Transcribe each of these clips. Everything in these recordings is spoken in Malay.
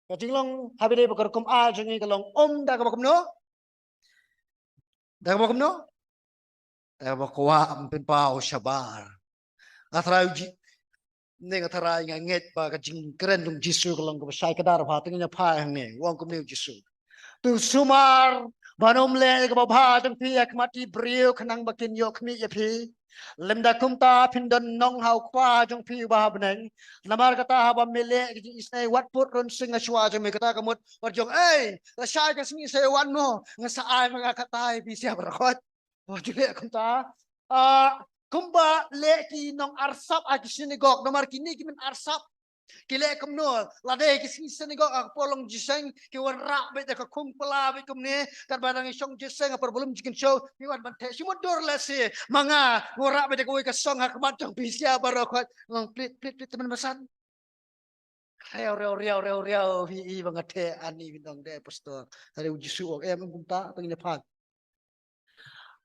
ก็จริงลองหาไปได้ประกอบกรมอาจงนี้ก็ลองได้ก็บอกคำโน้ได้ก็บอกคำโน้แต่บอกว่ามันเป็นเปล่าชาวบ้านอัตราจิเนี่ยอัตรายงเง็ดปากจริงเครนตรงจิสุก็ลองก็ใช้กระดาษผ่าตั้งยังผ้าอย่างนี้วางก็ไม่จิสุtu sumar banom le ke baba tong pi ak mati brio khnang bakin yok mi ye pi lemda kumta pindon nong hau kwa jong pi ba beneng namar kata ha ba mele ki isnai wat put ron sing aswa jong me kata kamut wat jong la shai ka smi se wan mo nga sa ai mga katai pi sia barakot o jule kumta a kumba le ki nong arsap a ki sinigok namar kini ki men arsap kile kumno lade ki sisen go ak polong jiseng ki wan rak be ka kum pala be kumne tar barang song jiseng apa belum jikin show ki wan ban the simut dor la se manga ngora be ko ka song hak mat jong bisia barokot ngong plit teman masan reo vi i bangate ani bindong de pastor hari ujisu ok em kumta pengine pag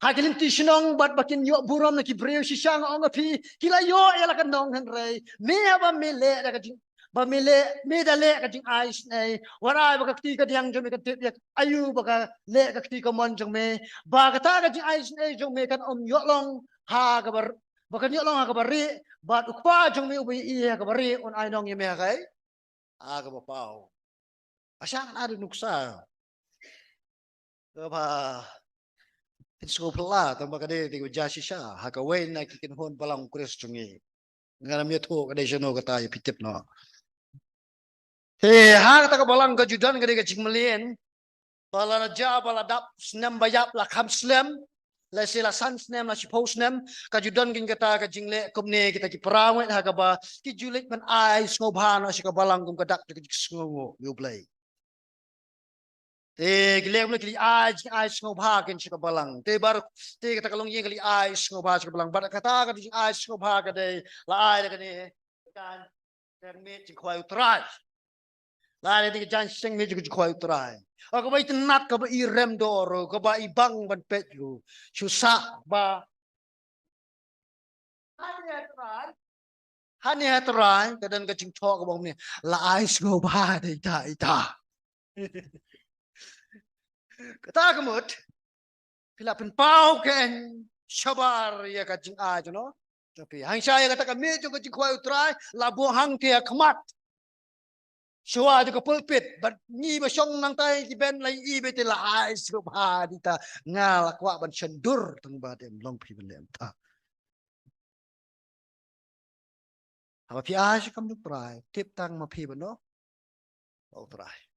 Hakilim tisinong bat bakin yo buram na kibreo si siyang ang api kila yo yala kanong henrei me ba mele da kajing ba mele me da le kajing ais nei wara ba kakti ka diang jome ka tip yak ayu ba ka le kakti ka mon jong me ba ka ta kajing ais nei jong me kan yo long ha ka bar ba kan yo long ha ka bari ba ukpa jong me ubi i ha ka bari on ai nong yeme kai a ka ba pao asang ada nuksa ba Pinsko pala tamba kade tigo jasi siya hakawen na kikinhon palang kres chungi ngana mi to kade jeno kata pitip no he ha kata ka balang ka judan kade ka chingmalien bala na ja bala dap snem bayap la kham slem la sila san snem la sipo snem ka judan kin kata ka jingle kumne kita ki pramwe ha ka ba ki julik man ai snobhana si ka balang kum kadak ki sngo you play te gilem le kili ai sngo bha ken chika balang te bar te kata kalong yeng kili ai sngo bha chika balang bar kata ka di ai sngo bha ka de la ai ka ni kan ter me chi khwai utrai la ne ti jan sing me chi khwai utrai o ka bai nat ka ba i rem dor ka ba i bang ban pet lu chu sa ba hani atrai ka dan ka ching chok ka bang ni la ai sngo bha de ita kata kamut pila pen pau ken shabar ya ka jing a jono tapi hang saya kata kami jo ka jing khwai utrai la bo hang te khmat shwa jo ka pulpit bat ni ba shong nang tai ki ben lai i be te la ai su ba di ta ngal kwa ban sendur tang ba dem long pi ben ta apa pi a kam du prai tip tang ma pi ben no utrai